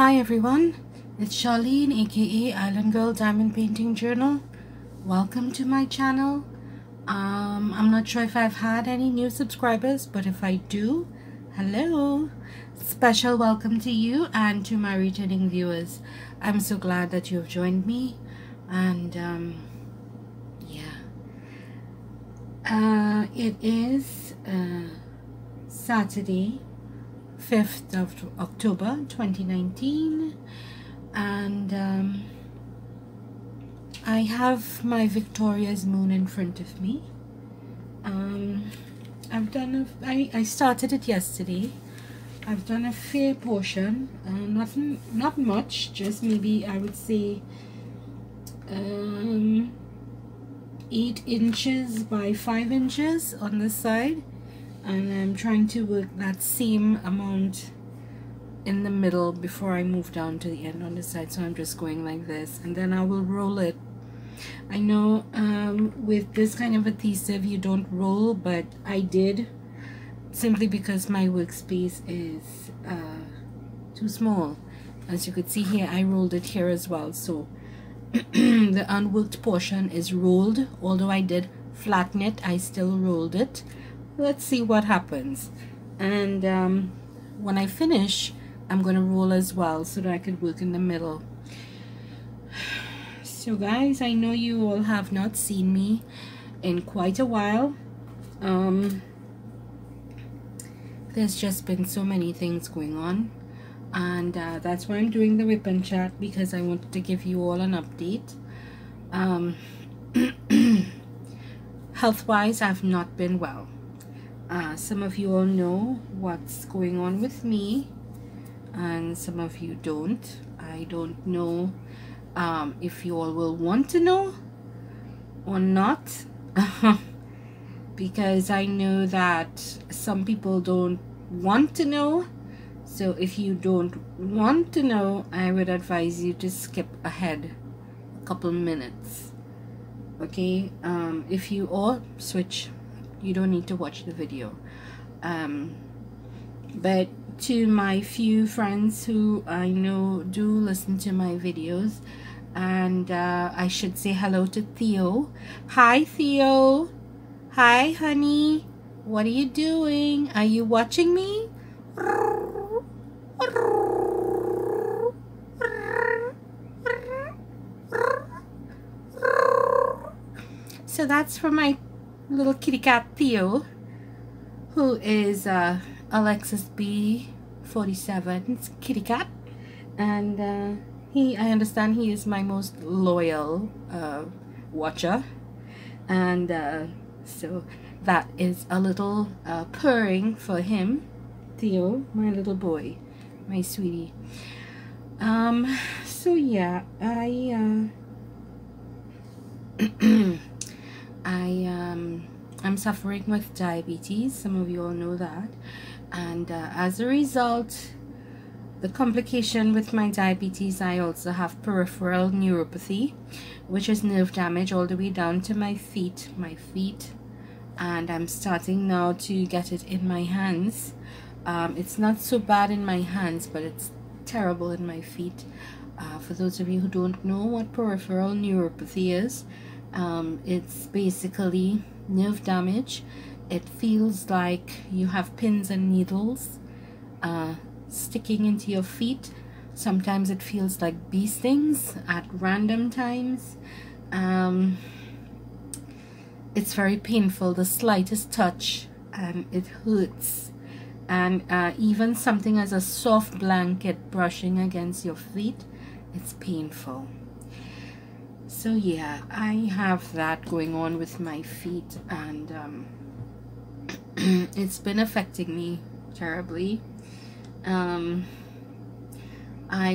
Hi everyone, it's Charlene aka Island Girl Diamond Painting Journal. Welcome to my channel. I'm not sure if I've had any new subscribers, but if I do, hello. Special welcome to you and to my returning viewers. I'm so glad that you have joined me, and it is Saturday, 5th of October 2019, and I have my Victoria's moon in front of me. I started it yesterday. I've done a fair portion, not much, just maybe I would say 8 inches by 5 inches on the side, and I'm trying to work that same amount in the middle before I move down to the end on the side. So I'm just going like this, and then I will roll it. I know with this kind of adhesive you don't roll, but I did, simply because my workspace is too small. As you could see here, I rolled it here as well, so the unworked portion is rolled. Although I did flatten it, I still rolled it. Let's see what happens. And when I finish, I'm going to roll as well so that I could work in the middle. So guys, I know you all have not seen me in quite a while. There's just been so many things going on, and that's why I'm doing the WIP Chat, because I wanted to give you all an update. Health-wise, I've not been well. Some of you all know what's going on with me, and some of you don't. I don't know if you all will want to know or not, because I know that some people don't want to know. So if you don't want to know, I would advise you to skip ahead a couple minutes, okay? If you all switch, you don't need to watch the video. But to my few friends who I know do listen to my videos, and I should say hello to Theo. Hi Theo. Hi honey, what are you doing? Are you watching me? So that's for my little kitty cat Theo, who is Alexis B47's kitty cat, and I understand he is my most loyal watcher, and so that is a little purring for him. Theo, my little boy, my sweetie. So yeah, I'm suffering with diabetes. Some of you all know that, and as a result, the complication with my diabetes, I also have peripheral neuropathy, which is nerve damage all the way down to my feet, and I'm starting now to get it in my hands. It's not so bad in my hands, but it's terrible in my feet. For those of you who don't know what peripheral neuropathy is, it's basically nerve damage. It feels like you have pins and needles sticking into your feet. Sometimes it feels like bee stings at random times. It's very painful, the slightest touch, and it hurts. And even something as a soft blanket brushing against your feet, it's painful. So yeah, I have that going on with my feet, and it's been affecting me terribly. I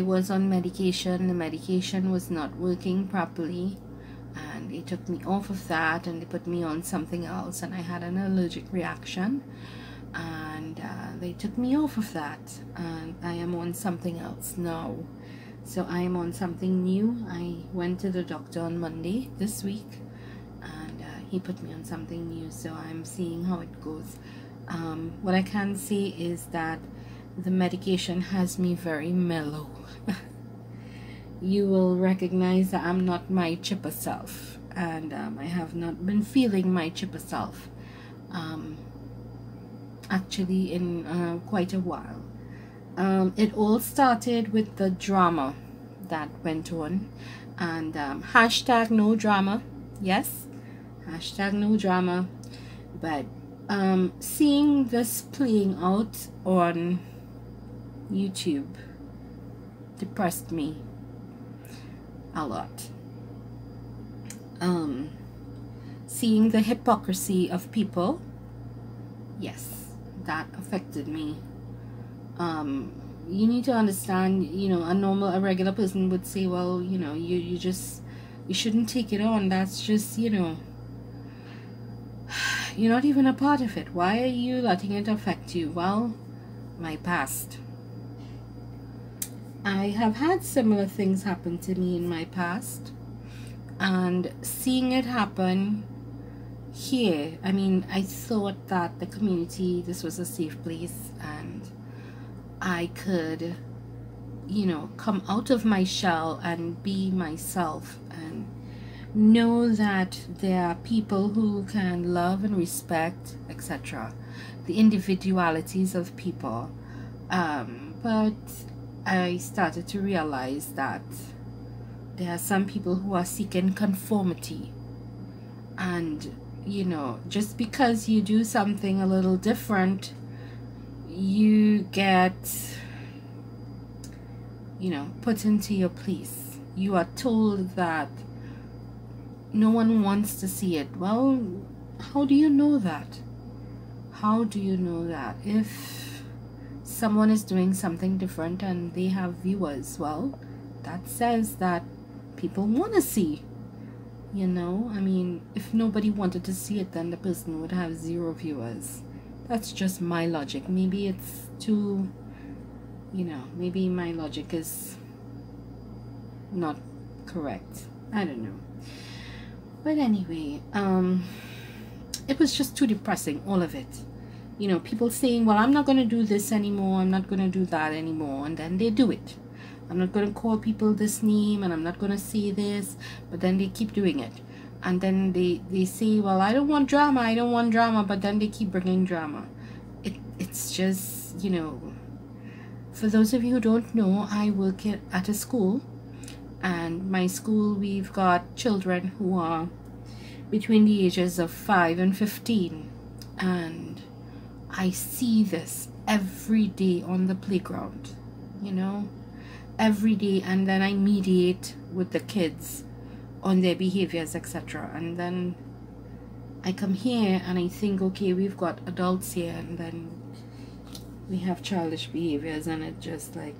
was on medication. The medication was not working properly, and they took me off of that and they put me on something else, and I had an allergic reaction, and they took me off of that, and I am on something else now. So I am on something new. I went to the doctor on Monday this week, and he put me on something new, so I'm seeing how it goes. What I can say is that the medication has me very mellow. You will recognize that I'm not my chipper self, and I have not been feeling my chipper self actually in quite a while. It all started with the drama that went on, and hashtag no drama, yes, hashtag no drama, but seeing this playing out on YouTube depressed me a lot. Seeing the hypocrisy of people, yes, that affected me. You need to understand, you know, a regular person would say, well, you know, you shouldn't take it on. That's just, you know, you're not even a part of it. Why are you letting it affect you? Well, my past. I have had similar things happen to me in my past, and seeing it happen here, I mean, I thought that the community, this was a safe place, and I could, you know, come out of my shell and be myself and know that there are people who can love and respect, etc., the individualities of people. But I started to realize that there are some people who are seeking conformity, and you know, just because you do something a little different, you get, you know, put into your place. You are told that no one wants to see it. Well, how do you know that? How do you know that? If someone is doing something different and they have viewers, well, that says that people want to see, you know. I mean, if nobody wanted to see it, then the person would have 0 viewers. That's just my logic. Maybe it's too, you know, maybe my logic is not correct. I don't know. But anyway, it was just too depressing, all of it. You know, people saying, well, I'm not going to do this anymore, I'm not going to do that anymore, and then they do it. I'm not going to call people this name, and I'm not going to say this, but then they keep doing it. And then they say, well, I don't want drama, I don't want drama, but then they keep bringing drama. It's just, you know, for those of you who don't know, I work at a school, and my school, we've got children who are between the ages of 5 and 15, and I see this every day on the playground, you know, every day. And then I mediate with the kids on their behaviors, etc. And then I come here and I think, okay, we've got adults here, and then we have childish behaviors, and it just like,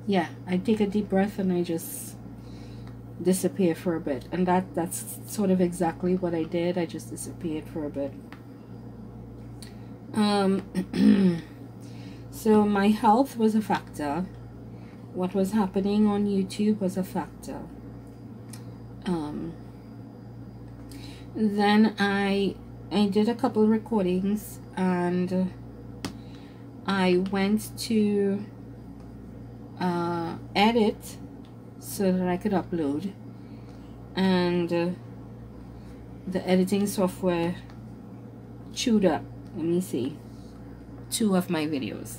yeah, I take a deep breath and I just disappear for a bit. And that's sort of exactly what I did. I just disappeared for a bit. So my health was a factor. What was happening on YouTube was a factor. Then I did a couple recordings, and I went to edit so that I could upload, and the editing software chewed up, let me see, 2 of my videos.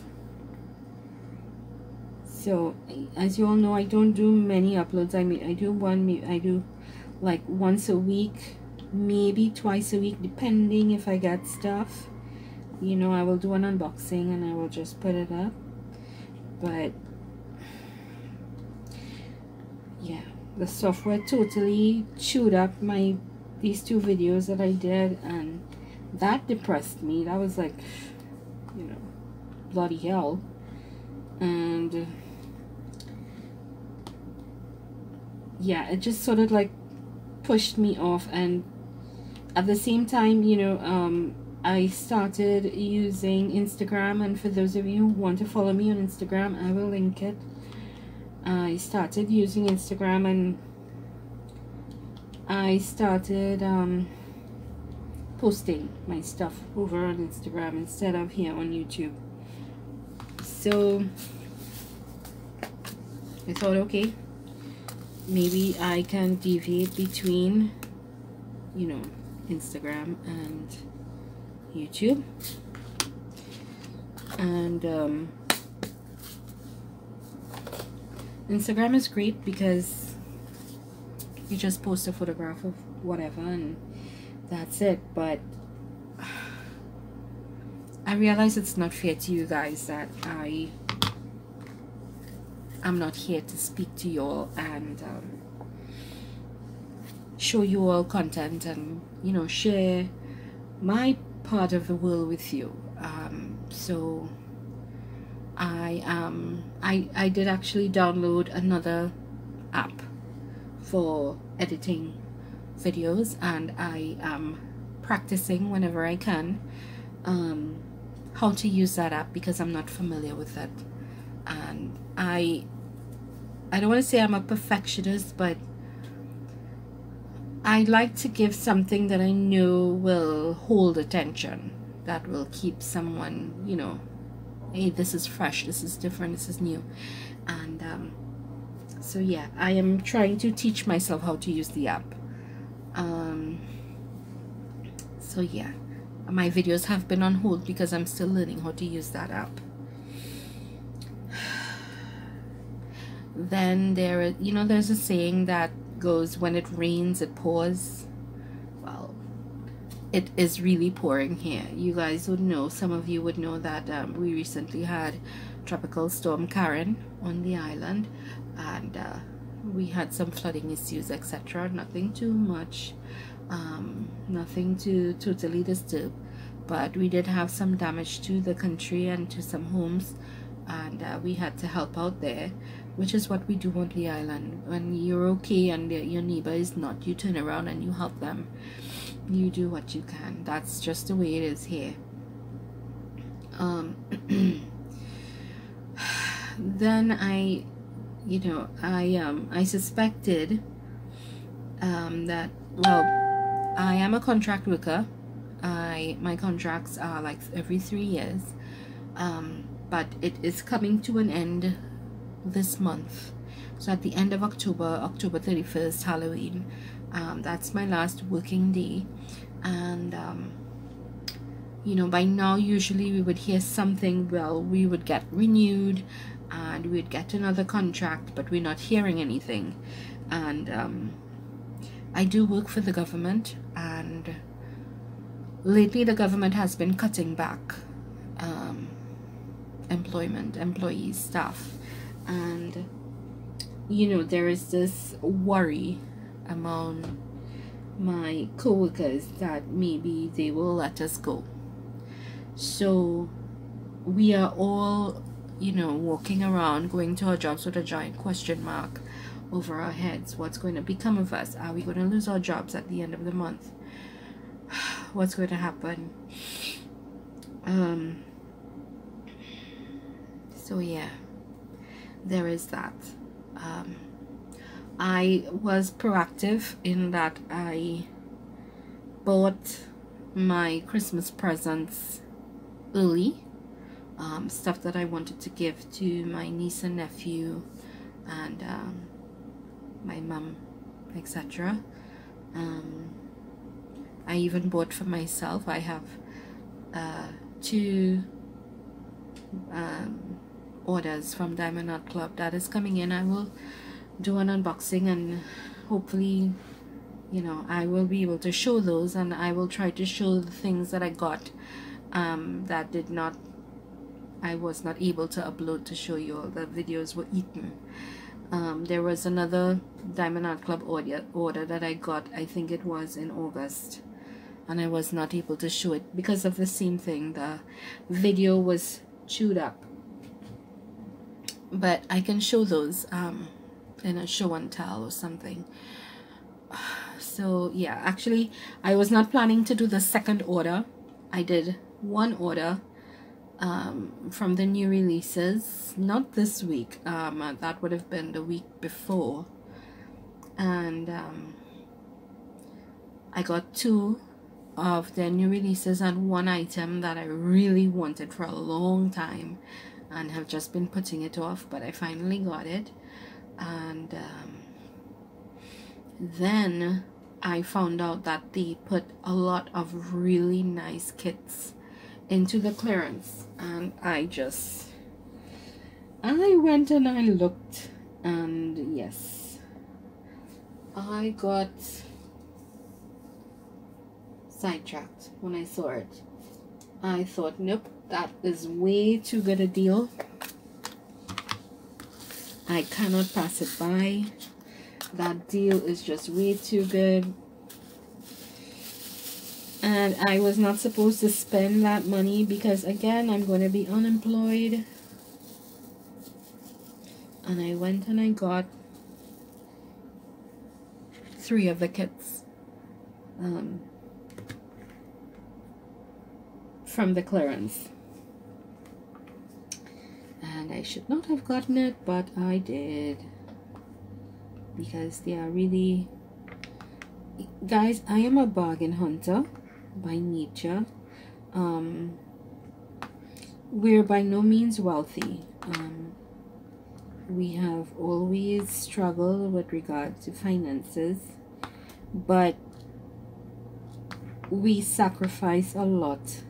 So as you all know, I don't do many uploads. I mean, I do like once a week, maybe twice a week, depending if I get stuff. You know, I will do an unboxing and I will just put it up. But yeah, the software totally chewed up these 2 videos that I did, and that depressed me. That was like, you know, bloody hell. And yeah, it just sort of like pushed me off. And at the same time, you know, I started using Instagram, and for those of you who want to follow me on Instagram, I will link it. I started using Instagram, and I started posting my stuff over on Instagram instead of here on YouTube. So I thought, okay, maybe I can deviate between, you know, Instagram and YouTube. And Instagram is great because you just post a photograph of whatever and that's it. But I realize it's not fair to you guys that I'm not here to speak to you all and show you all content and, you know, share my part of the world with you. So I did actually download another app for editing videos, and I am practicing whenever I can how to use that app because I'm not familiar with it. And I don't want to say I'm a perfectionist, but I like to give something that I know will hold attention, that will keep someone, you know, hey, this is fresh, this is different, this is new. And so yeah, I am trying to teach myself how to use the app. So yeah, my videos have been on hold because I'm still learning how to use that app. Then there, you know, there's a saying that goes, when it rains it pours. Well, it is really pouring here. You guys would know, some of you would know that we recently had Tropical Storm Karen on the island, and we had some flooding issues, etc. Nothing too much, nothing to totally disturb, but we did have some damage to the country and to some homes, and we had to help out there, which is what we do on the island. When you're okay and your neighbor is not, you turn around and you help them. You do what you can. That's just the way it is here. Then I suspected that, well, I am a contract worker. My contracts are like every 3 years, but it is coming to an end this month. So at the end of October 31st, Halloween, that's my last working day. And you know, by now usually we would hear something, well, we would get renewed and we'd get another contract, but we're not hearing anything. And I do work for the government, and lately the government has been cutting back employees, staff. And you know, there is this worry among my co-workers that maybe they will let us go. So we are all, you know, walking around going to our jobs with a giant question mark over our heads. What's going to become of us? Are we going to lose our jobs at the end of the month? What's going to happen? So yeah, there is that. I was proactive in that I bought my Christmas presents early, stuff that I wanted to give to my niece and nephew and my mum, etc. I even bought for myself. I have 2 orders from Diamond Art Club that is coming in. I will do an unboxing, and hopefully, you know, I will be able to show those, and I will try to show the things that I got that I was not able to upload to show you all. The videos were eaten. There was another Diamond Art Club order that I got, I think it was in August, and I was not able to show it because of the same thing. The video was chewed up, but I can show those in a show and tell or something. So yeah, actually I was not planning to do the second order. I did 1 order from the new releases, not this week, that would have been the week before, and I got 2 of their new releases on one item that I really wanted for a long time and have just been putting it off, but I finally got it. And then I found out that they put a lot of really nice kits into the clearance, and I went and I looked, and yes, I got sidetracked when I saw it. I thought, nope, that is way too good a deal. I cannot pass it by. That deal is just way too good. And I was not supposed to spend that money because, again, I'm going to be unemployed. And I went and I got 3 of the kits from the clearance. And I should not have gotten it, but I did. Because they are really... Guys, I am a bargain hunter by nature. We're by no means wealthy. We have always struggled with regard to finances, but we sacrifice a lot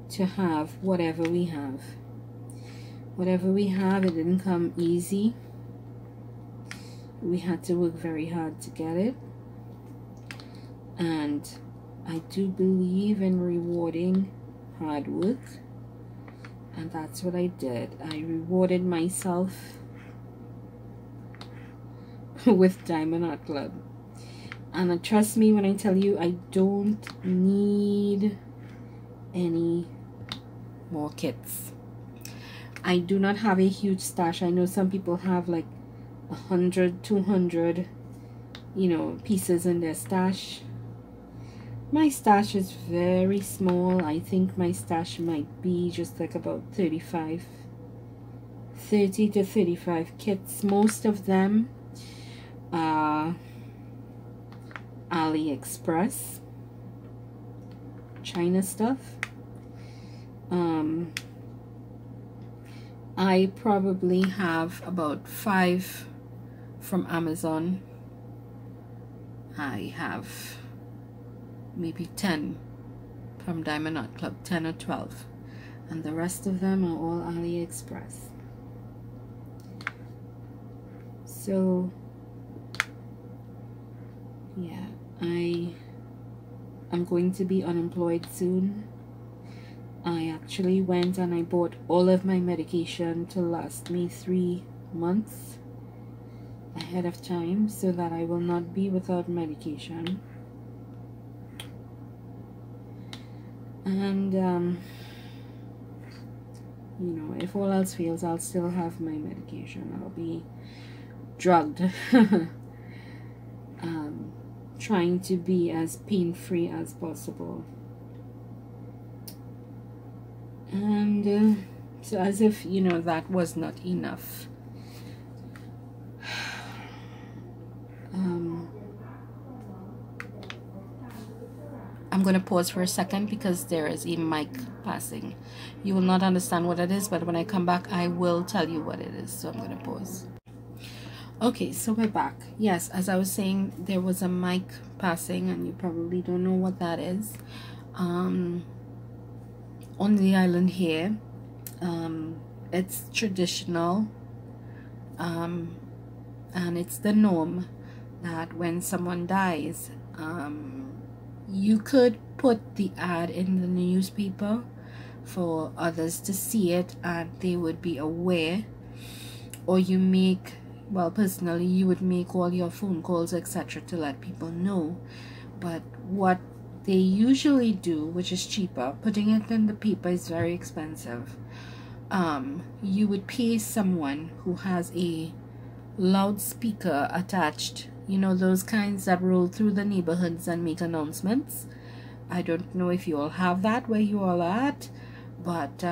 to have whatever we have. Whatever we have, it didn't come easy. We had to work very hard to get it. And I do believe in rewarding hard work. And that's what I did. I rewarded myself with Diamond Art Club. And trust me when I tell you, I don't need any more kits. I do not have a huge stash. I know some people have like 100, 200, you know, pieces in their stash. My stash is very small. I think my stash might be just like about 30 to 35 kits. Most of them are AliExpress, China stuff. I probably have about 5 from Amazon. I have maybe 10 from Diamond Art Club, 10 or 12, and the rest of them are all AliExpress. So yeah, I'm going to be unemployed soon. I actually went and I bought all of my medication to last me 3 months ahead of time so that I will not be without medication. And you know, if all else fails, I'll still have my medication. I'll be drugged. Trying to be as pain-free as possible. And so, as if, you know, that was not enough, I'm going to pause for a second because there is a mic passing. You will not understand what it is, but when I come back I will tell you what it is. So I'm going to pause. Okay, so we're back. Yes, as I was saying, there was a mic passing and you probably don't know what that is. On the island here, it's traditional, and it's the norm that when someone dies, you could put the ad in the newspaper for others to see it and they would be aware, or you make, well, personally you would make all your phone calls etc. to let people know. But what they usually do, which is cheaper, putting it in the paper is very expensive. You would pay someone who has a loudspeaker attached, you know, those kinds that roll through the neighborhoods and make announcements. I don't know if you all have that where you all are at, but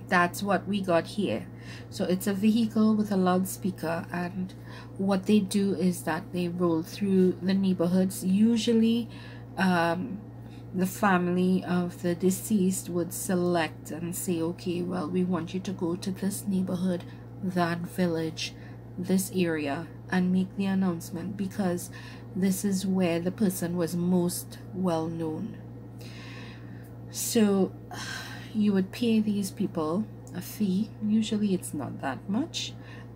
That's what we got here. So it's a vehicle with a loudspeaker, and what they do is that they roll through the neighborhoods. Usually the family of the deceased would select and say, okay, well, we want you to go to this neighborhood, that village, this area, and make the announcement, because this is where the person was most well known. So you would pay these people a fee. Usually it's not that much,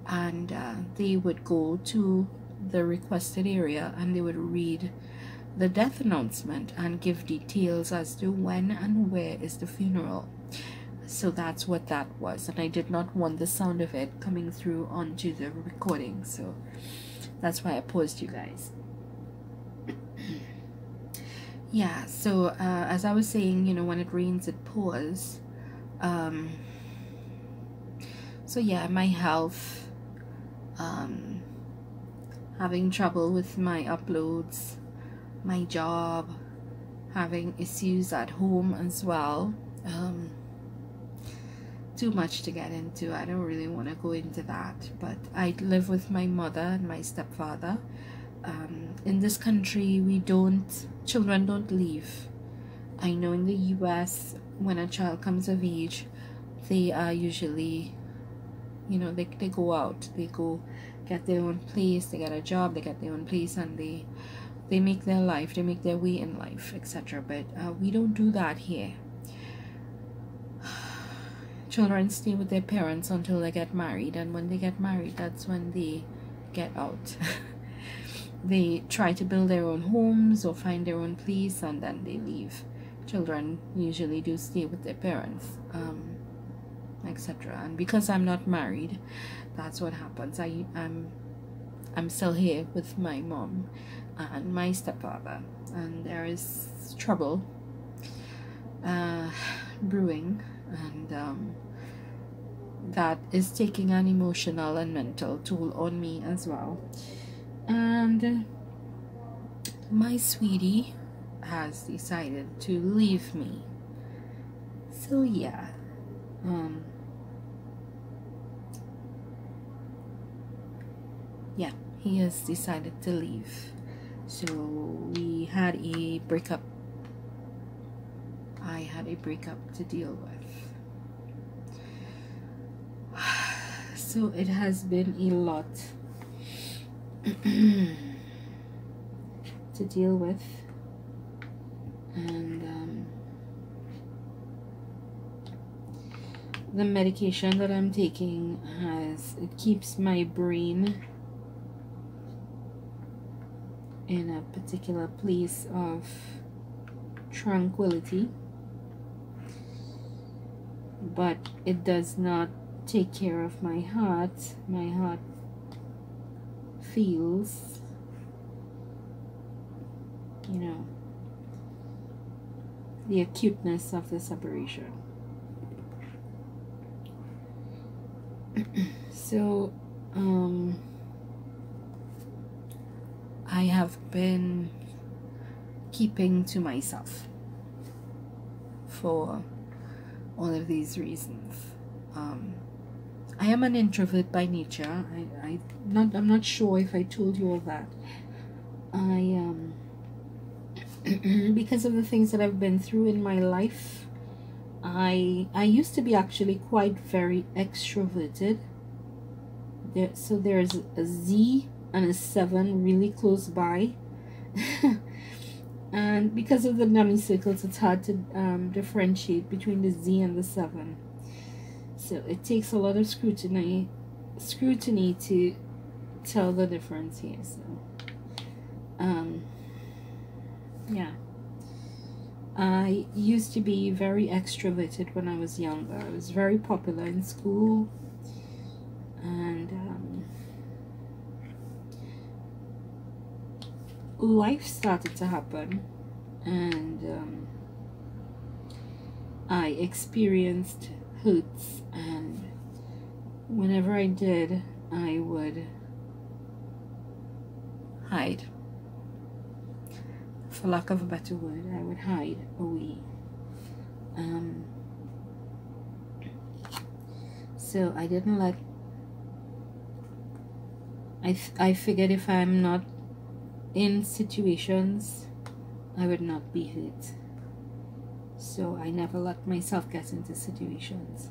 and they would go to the requested area and they would read the death announcement and give details as to when and where is the funeral. So that's what that was, and I did not want the sound of it coming through onto the recording, so that's why I paused you guys. Yeah, so as I was saying, you know, when it rains it pours. So yeah, my health, having trouble with my uploads, my job, having issues at home as well. Too much to get into. I don't really want to go into that, but I live with my mother and my stepfather. In this country, children don't leave. I know in the US, when a child comes of age, they are usually, you know, they go out, they go get their own place, they get a job, they get their own place, and they make their life, they make their way in life, etc. But we don't do that here. Children stay with their parents until they get married, and when they get married, that's when they get out. They try to build their own homes or find their own place, and then they leave. Children usually do stay with their parents, etc. And because I'm not married, that's what happens. I'm still here with my mom and my stepfather, and there is trouble brewing, and that is taking an emotional and mental toll on me as well. And my sweetie has decided to leave me. So yeah, yeah, he has decided to leave. So we had a breakup. I had a breakup to deal with. So it has been a lot to deal with, and the medication that I'm taking it keeps my brain in a particular place of tranquility, but it does not take care of my heart. My heart feels, you know, the acuteness of the separation. So I have been keeping to myself for all of these reasons. I am an introvert by nature. I'm not sure if I told you all that. Because of the things that I've been through in my life, I used to be actually quite very extroverted. So there's a Z and a 7 really close by. And because of the dummy circles, it's hard to differentiate between the Z and the 7. So it takes a lot of scrutiny to tell the difference here. So yeah, I used to be very extroverted when I was younger. I was very popular in school, and life started to happen, and I experienced hurts, and whenever I did, I would hide. For lack of a better word, I would hide away. So I didn't let, I figured if I'm not in situations, I would not be hurt. So I never let myself get into situations.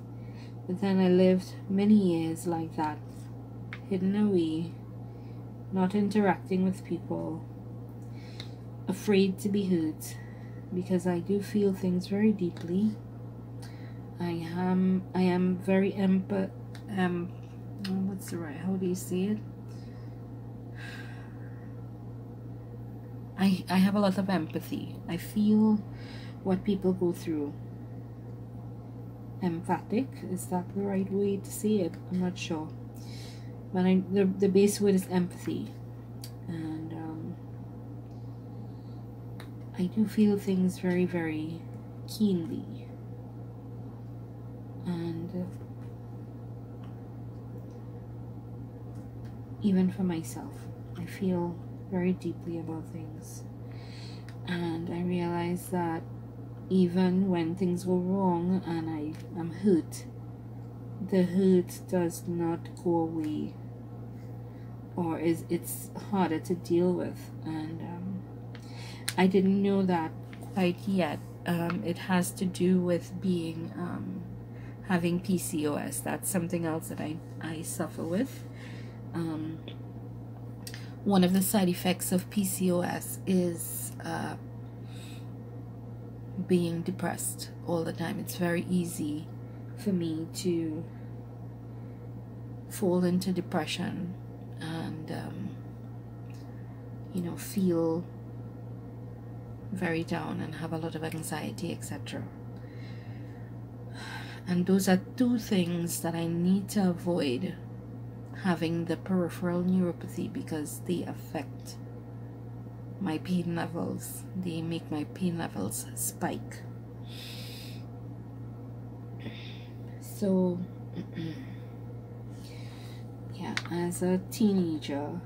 But then I lived many years like that, hidden away, not interacting with people, afraid to be hurt, because I do feel things very deeply. I am very what's the right, how do you say it? I have a lot of empathy. I feel what people go through. Emphatic, is that the right way to say it? I'm not sure. But the base word is empathy. And I do feel things very, very keenly. And even for myself, I feel very deeply about things. And I realize that even when things go wrong and I am hurt, the hurt does not go away, or it's harder to deal with. And I didn't know that quite yet. It has to do with being having PCOS. That's something else that I suffer with. One of the side effects of PCOS is being depressed all the time. It's very easy for me to fall into depression and you know, feel very down and have a lot of anxiety, etc. And those are two things that I need to avoid having the peripheral neuropathy, because they affect my pain levels. They make my pain levels spike. So yeah, as a teenager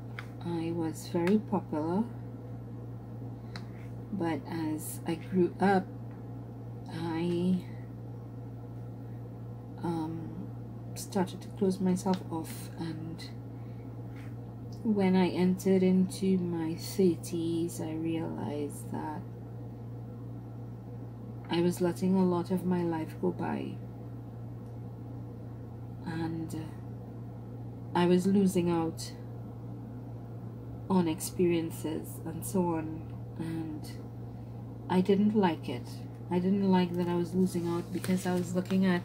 I was very popular, but as I grew up I started to close myself off, and when I entered into my 30s I realized that I was letting a lot of my life go by, and I was losing out on experiences and so on, and I didn't like it. I didn't like that I was losing out, because I was looking at,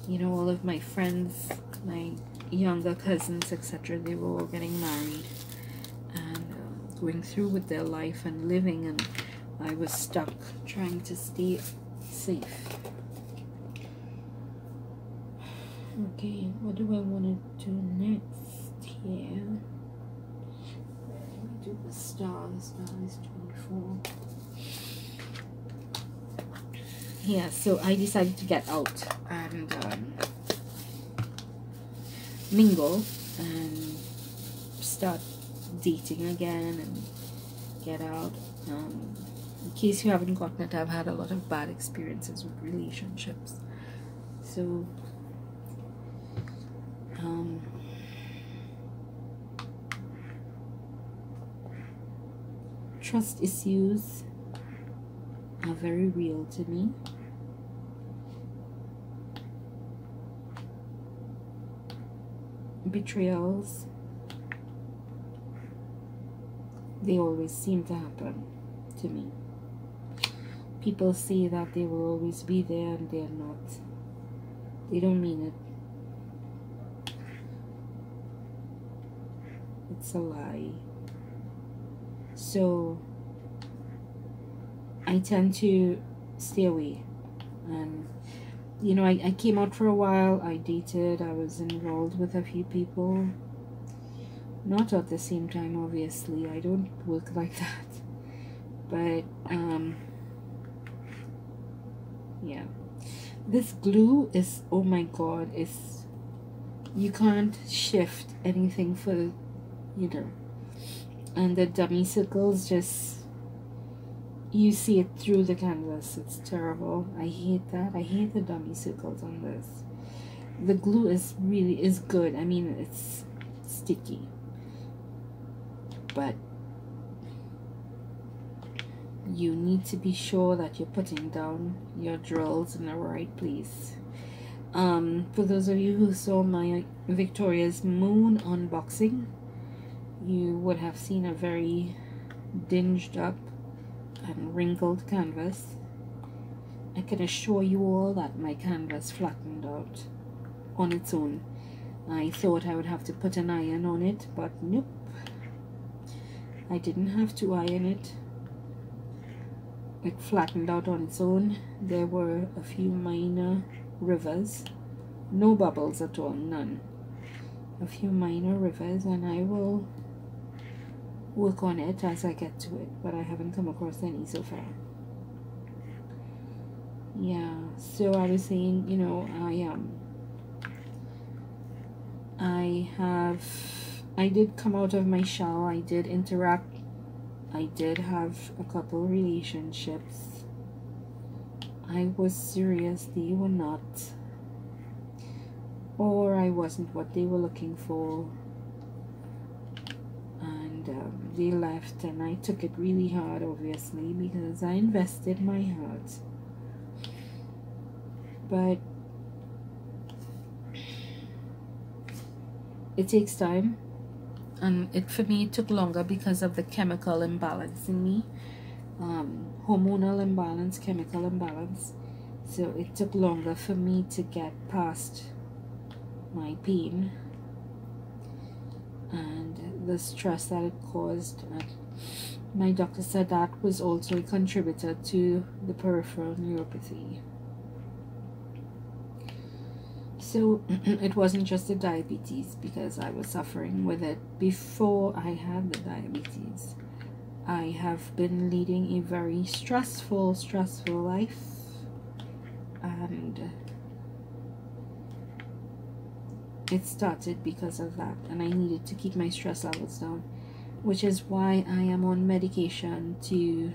you know, all of my friends, my younger cousins, etc. They were all getting married and going through with their life and living, and I was stuck trying to stay safe. Okay, what do I want to do next here? Let me do the star. The star is 24. Yeah, so I decided to get out and mingle and start dating again and get out. In case you haven't gotten it, I've had a lot of bad experiences with relationships. So trust issues are very real to me. Betrayals, they always seem to happen to me. People say that they will always be there, and they're not. They don't mean it. It's a lie. So I tend to stay away. And you know, I came out for a while, I dated, I was involved with a few people. Not at the same time, obviously. I don't work like that. But yeah, this glue is, oh my god, is, you can't shift anything for, you know, and the dummy circles just, you see it through the canvas. It's terrible. I hate that. I hate the dummy circles on this. the glue is good. I mean, it's sticky, but you need to be sure that you're putting down your drills in the right place. For those of you who saw my Victoria's Moon unboxing, you would have seen a very dinged up and wrinkled canvas. I can assure you all that my canvas flattened out on its own. I thought I would have to put an iron on it, but nope, I didn't have to iron it. It flattened out on its own. There were a few minor rivers, no bubbles at all, none. A few minor rivers, and I will work on it as I get to it, but I haven't come across any so far. Yeah, so I was saying, you know, I did come out of my shell. I did interact. I did have a couple relationships. I was serious, they were not, or I wasn't what they were looking for, and they left, and I took it really hard, obviously, because I invested my heart. But it takes time, and for me it took longer because of the chemical imbalance in me, hormonal imbalance, chemical imbalance. So it took longer for me to get past my pain and the stress that it caused. My doctor said that was also a contributor to the peripheral neuropathy. So it wasn't just the diabetes, because I was suffering with it before I had the diabetes. I have been leading a very stressful life, and it started because of that, and I needed to keep my stress levels down, which is why I am on medication to,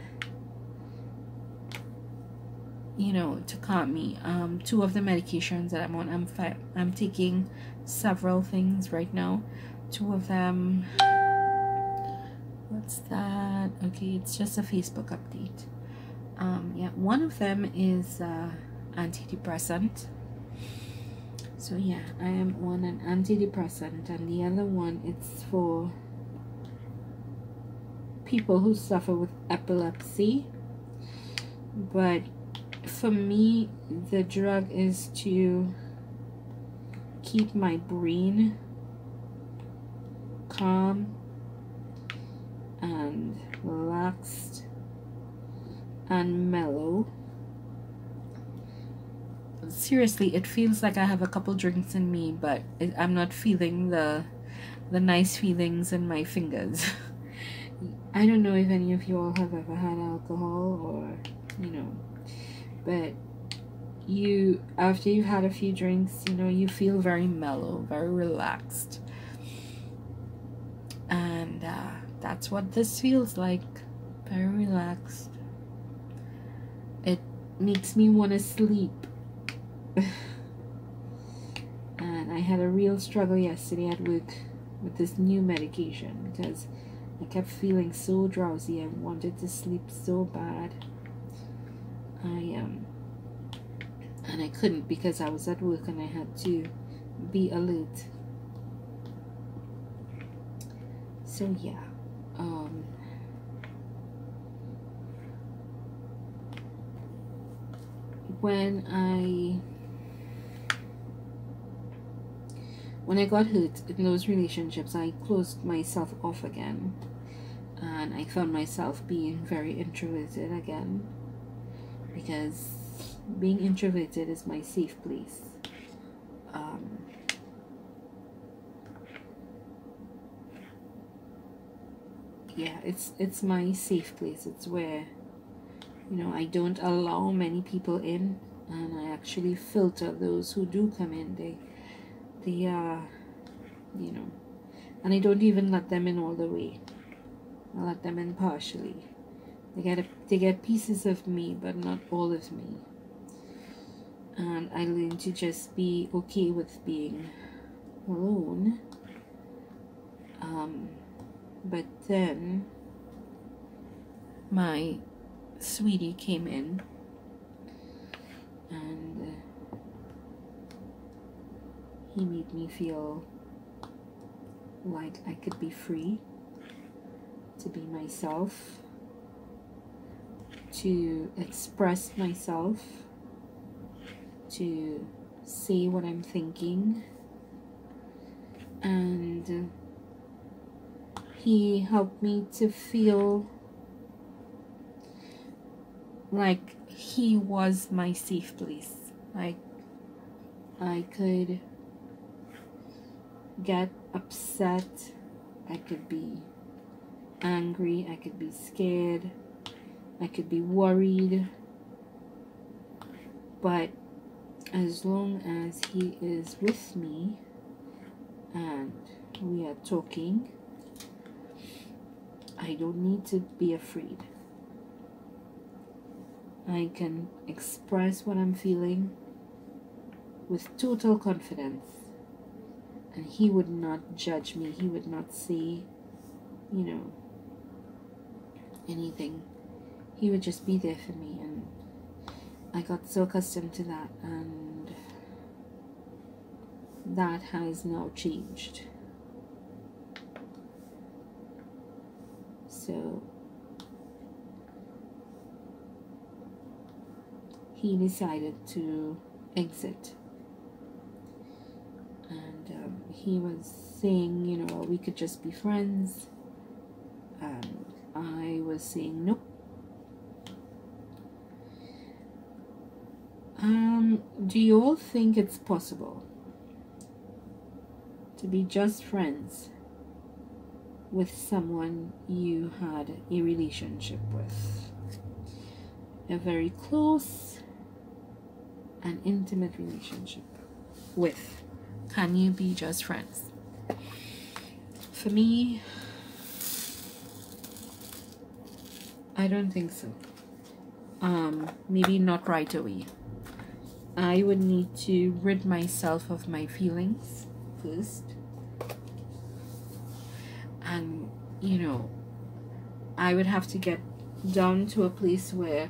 you know, to calm me. Two of the medications that I'm on, I'm taking several things right now. Two of them, what's that? Okay, it's just a Facebook update. Yeah, one of them is antidepressant. So yeah, I am on an antidepressant, and the other one, it's for people who suffer with epilepsy. But for me, the drug is to keep my brain calm and relaxed and mellow. Seriously, it feels like I have a couple drinks in me, but I'm not feeling the nice feelings in my fingers. I don't know if any of you all have ever had alcohol, or, you know, but after you've had a few drinks, you know, you feel very mellow, very relaxed, and that's what this feels like. Very relaxed. It makes me want to sleep. And I had a real struggle yesterday at work with this new medication, because I kept feeling so drowsy. I wanted to sleep so bad. And I couldn't, because I was at work and I had to be alert. So yeah, when I got hurt in those relationships, I closed myself off again, and I found myself being very introverted again, because being introverted is my safe place. Yeah, it's my safe place. It's where, you know, I don't allow many people in, and I actually filter those who do come in. They you know, and I don't even let them in all the way. I let them in partially. They get pieces of me, but not all of me. and I learned to just be okay with being alone. But then my sweetie came in, and he made me feel like I could be free to be myself, to express myself, to say what I'm thinking, and he helped me to feel like he was my safe place. Like I could get upset, I could be angry, I could be scared, I could be worried, but as long as he is with me and we are talking, I don't need to be afraid. I can express what I'm feeling with total confidence, and he would not judge me. He would not say, you know, anything. He would just be there for me, and I got so accustomed to that, and that has now changed. So he decided to exit, and he was saying, you know, we could just be friends, and I was saying nope. Do you all think it's possible to be just friends with someone you had a relationship with? A very close and intimate relationship with. Can you be just friends? For me, I don't think so. Maybe not right away. I would need to rid myself of my feelings first, and you know, I would have to get down to a place where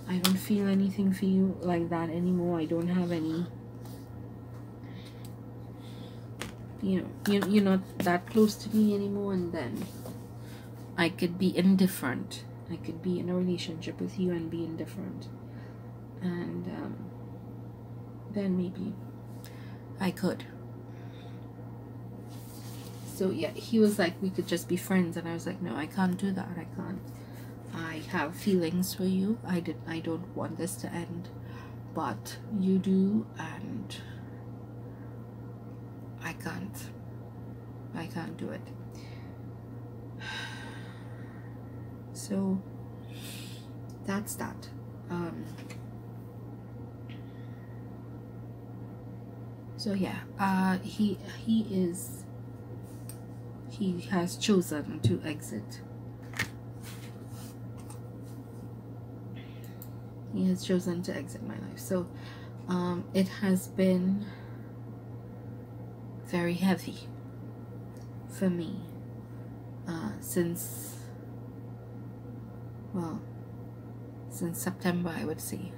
I don't feel anything for you like that anymore. I don't have any, you know, you're not that close to me anymore, and then I could be indifferent. I could be in a relationship with you and be indifferent, and then maybe I could. So yeah, he was like, we could just be friends, and I was like, no, I can't do that. I can't. I have feelings for you. I don't want this to end, but you do, and I can't do it. So that's that. So yeah, he has chosen to exit. He has chosen to exit my life. So it has been very heavy for me since September, I would say.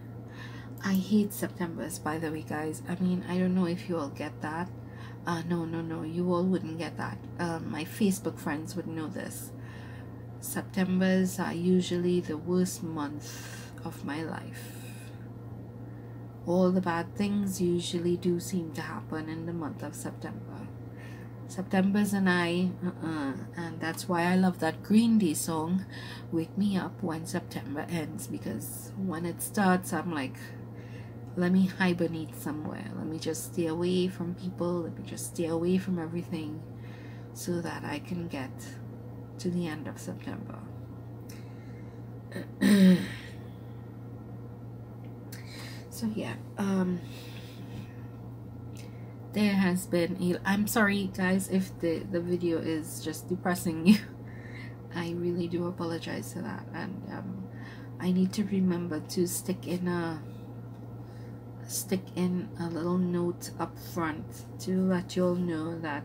I hate Septembers, by the way, guys. I mean, I don't know if you all get that. No, you all wouldn't get that. My Facebook friends would know this. Septembers are usually the worst month of my life. All the bad things usually do seem to happen in the month of September. September's and and that's why I love that Green Day song, Wake Me Up When September Ends, because when it starts, I'm like, let me hibernate somewhere. Let me just stay away from people. Let me just stay away from everything so that I can get to the end of September. So yeah, there has been I'm sorry guys if the video is just depressing you. I really do apologize for that, and I need to remember to stick in a little note up front to let you all know that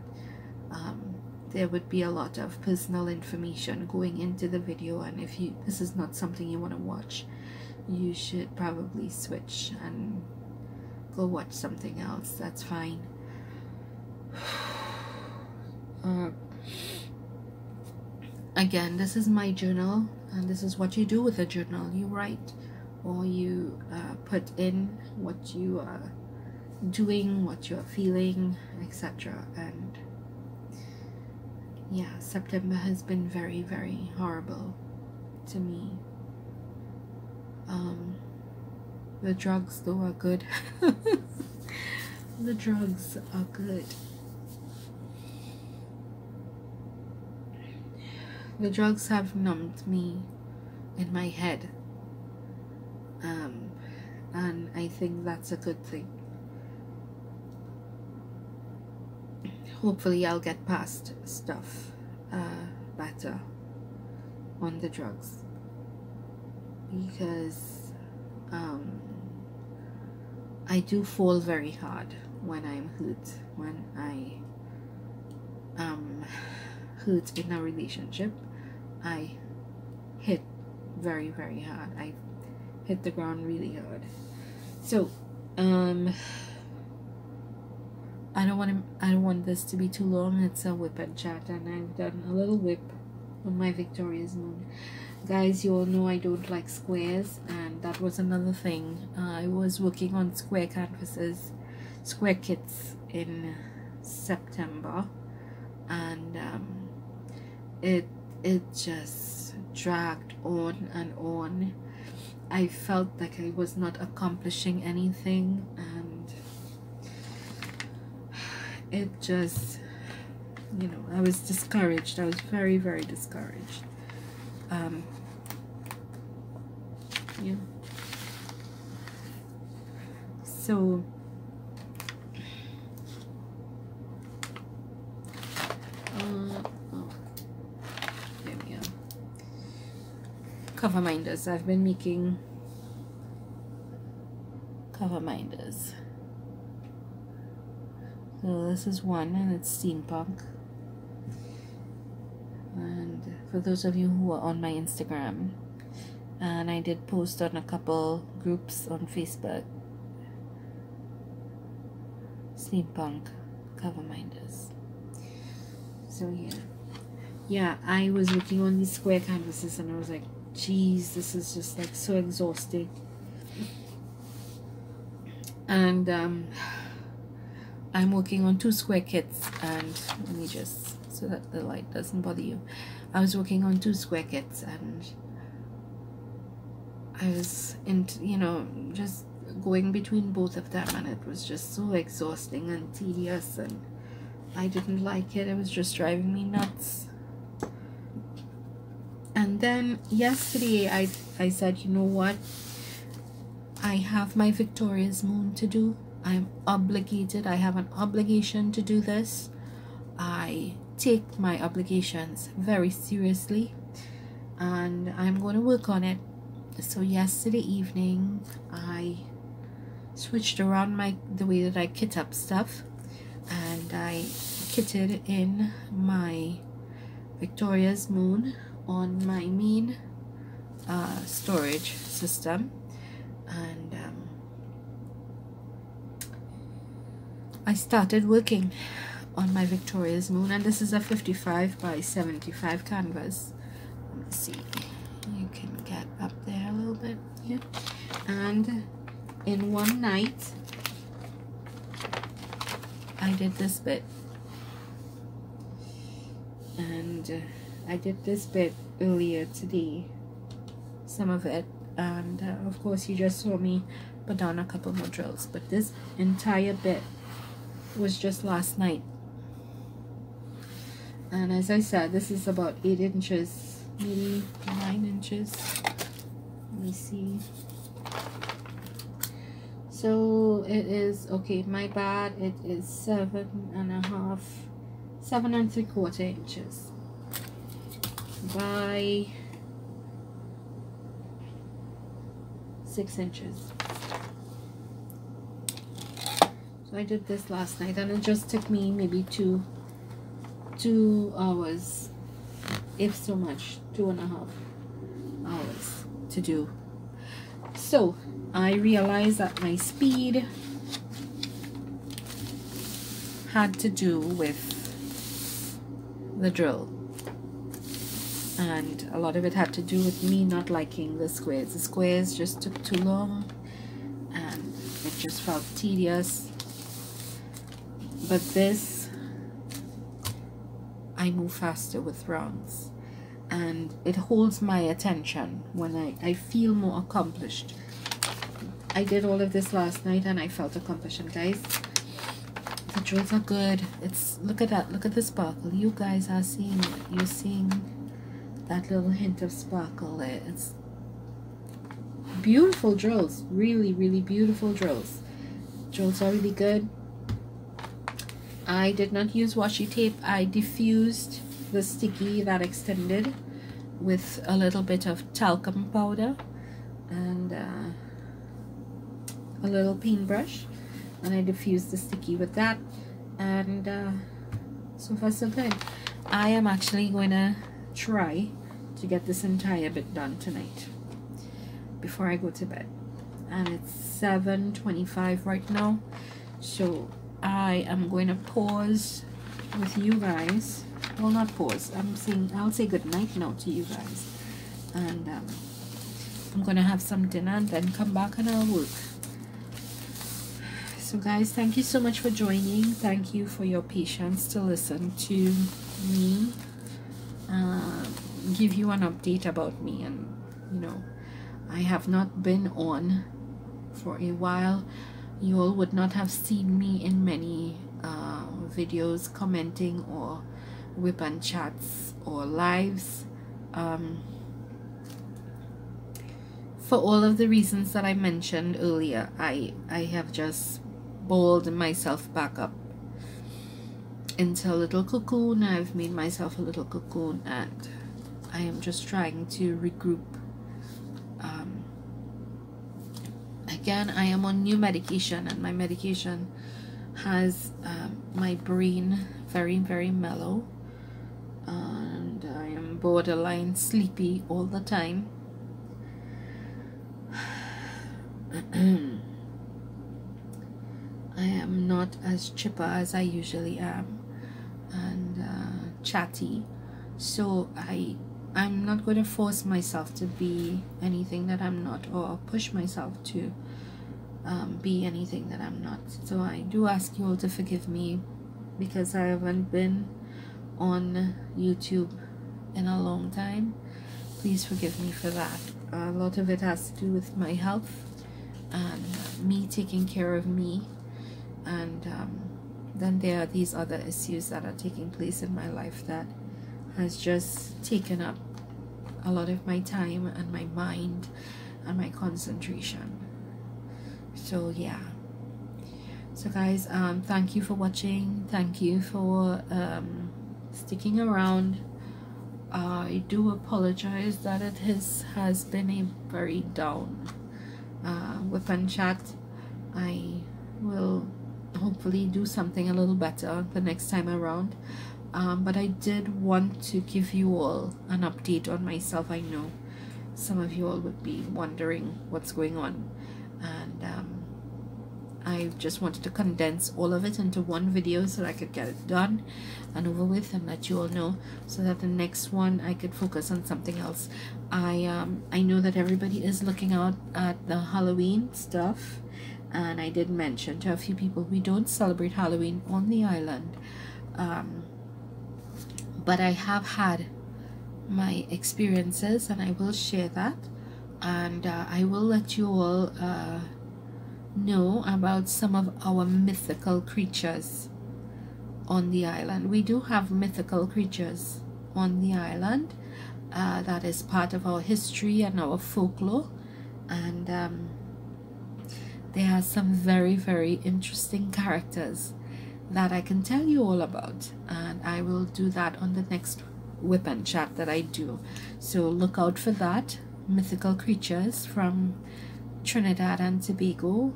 there would be a lot of personal information going into the video, and if this is not something you want to watch, you should probably switch and go watch something else. That's fine. Again, this is my journal, and this is what you do with a journal. You write, or you put in what you are doing, what you are feeling, etc. And yeah, September has been very, very horrible to me. The drugs though are good. The drugs are good. The drugs have numbed me in my head, and I think that's a good thing. Hopefully I'll get past stuff better on the drugs, because I do fall very hard when I'm hurt, when I am hurt in a relationship. I hit very, very hard. I hit the ground really hard. So I don't want this to be too long. It's a WIP chat, and I've done a little WIP on my Victoria's Moon. Guys, you all know I don't like squares, and that was another thing. I was working on square canvases, square kits in September, and it just dragged on and on. I felt like I was not accomplishing anything, and it just, you know, I was discouraged. I was very, very discouraged. Yeah. So there we go. Cover minders. I've been making cover minders. So this is one, and it's steampunk. And for those of you who are on my Instagram, and I did post on a couple groups on Facebook, steampunk cover minders. So yeah, I was working on these square canvases, and I was like, geez, this is just like so exhausting. And I'm working on 2 square kits, and let me just, so that the light doesn't bother you, I was working on 2 square kits, and I was just going between both of them, and it was just so exhausting and tedious, and I didn't like it. It was just driving me nuts. And then yesterday I said, you know what, I have my Victoria's Moon to do. I'm obligated. I have an obligation to do this. I take my obligations very seriously, and I'm going to work on it. So yesterday evening I switched around the way that I kit up stuff, and I kitted in my Victoria's Moon on my main storage system, and I started working on my Victoria's Moon, and this is a 55 by 75 canvas. Let me see, you can get up there a little bit, yeah. And in one night I did this bit, and I did this bit earlier today, some of it, and of course you just saw me put down a couple more drills, but this entire bit was just last night. And as I said, this is about 8 inches, maybe 9 inches. Let me see. So it is, okay, my bad, it is 7.5, 7 3/4 inches by 6 inches. So I did this last night, and it just took me maybe two hours, if so much, 2.5 hours to do. So I realized that my speed had to do with the drill, and a lot of it had to do with me not liking the squares. The squares just took too long and it just felt tedious. But this, I move faster with rounds, and it holds my attention when I feel more accomplished. I did all of this last night and I felt accomplished. And guys, the drills are good. It's, look at that, look at the sparkle. You guys are seeing it. You're seeing that little hint of sparkle there. It's beautiful drills, really, really beautiful drills. Drills are really good. I did not use washi tape. I diffused the sticky that extended with a little bit of talcum powder and a little paintbrush, and I diffused the sticky with that, and so far so good. I am actually going to try to get this entire bit done tonight before I go to bed, and it's 7:25 right now, so I am going to pause with you guys. Well, not pause, I'll say good night now to you guys, and I'm gonna have some dinner and then come back and I'll work. So guys, thank you so much for joining. Thank you for your patience to listen to me give you an update about me. And you know, I have not been on for a while. You all would not have seen me in many videos commenting or WIP and chats or lives, for all of the reasons that I mentioned earlier. I have just balled myself back up into a little cocoon. I've made myself a little cocoon, and I am just trying to regroup. Again, I am on new medication, and my medication has my brain very, very mellow, and I am borderline sleepy all the time. I am not as chipper as I usually am, and chatty, so I'm not going to force myself to be anything that I'm not, or push myself to be anything that I'm not. So I do ask you all to forgive me, because I haven't been on YouTube in a long time. Please forgive me for that. A lot of it has to do with my health and me taking care of me, and then there are these other issues that are taking place in my life that has just taken up a lot of my time and my mind and my concentration. So yeah, so guys, thank you for watching. Thank you for sticking around. I do apologize that it has been a very down WIP and chat. I will hopefully do something a little better the next time around, but I did want to give you all an update on myself. I know some of you all would be wondering what's going on, and I just wanted to condense all of it into one video so that I could get it done and over with and let you all know, so that the next one I could focus on something else. I know that everybody is looking out at the Halloween stuff, and I did mention to a few people we don't celebrate Halloween on the island, but I have had my experiences, and I will share that, and I will let you all know about some of our mythical creatures on the island. We do have mythical creatures on the island. That is part of our history and our folklore, and there are some very, very interesting characters that I can tell you all about, and I will do that on the next WIP and chat that I do. So look out for that, mythical creatures from Trinidad and Tobago.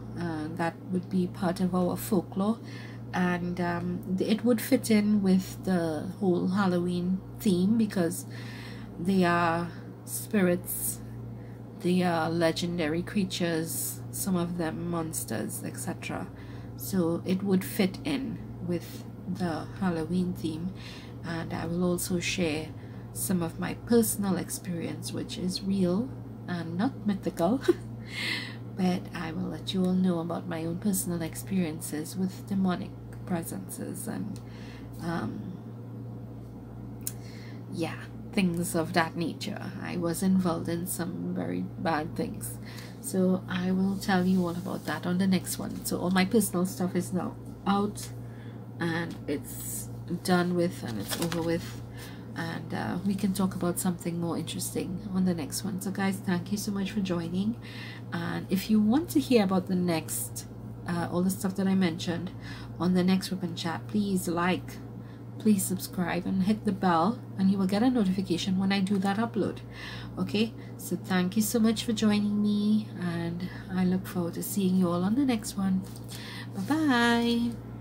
That would be part of our folklore, and it would fit in with the whole Halloween theme because they are spirits, they are legendary creatures, some of them monsters, etc. So it would fit in with the Halloween theme. And I will also share some of my personal experience, which is real and not mythical. But I will let you all know about my own personal experiences with demonic presences and yeah, things of that nature. I was involved in some very bad things, so I will tell you all about that on the next one. So all my personal stuff is now out and it's done with and it's over with, and we can talk about something more interesting on the next one. So guys, thank you so much for joining, and if you want to hear about the next all the stuff that I mentioned on the next WIP Chat, please please subscribe and hit the bell, and you will get a notification when I do that upload. Okay, so thank you so much for joining me, and I look forward to seeing you all on the next one. Bye bye.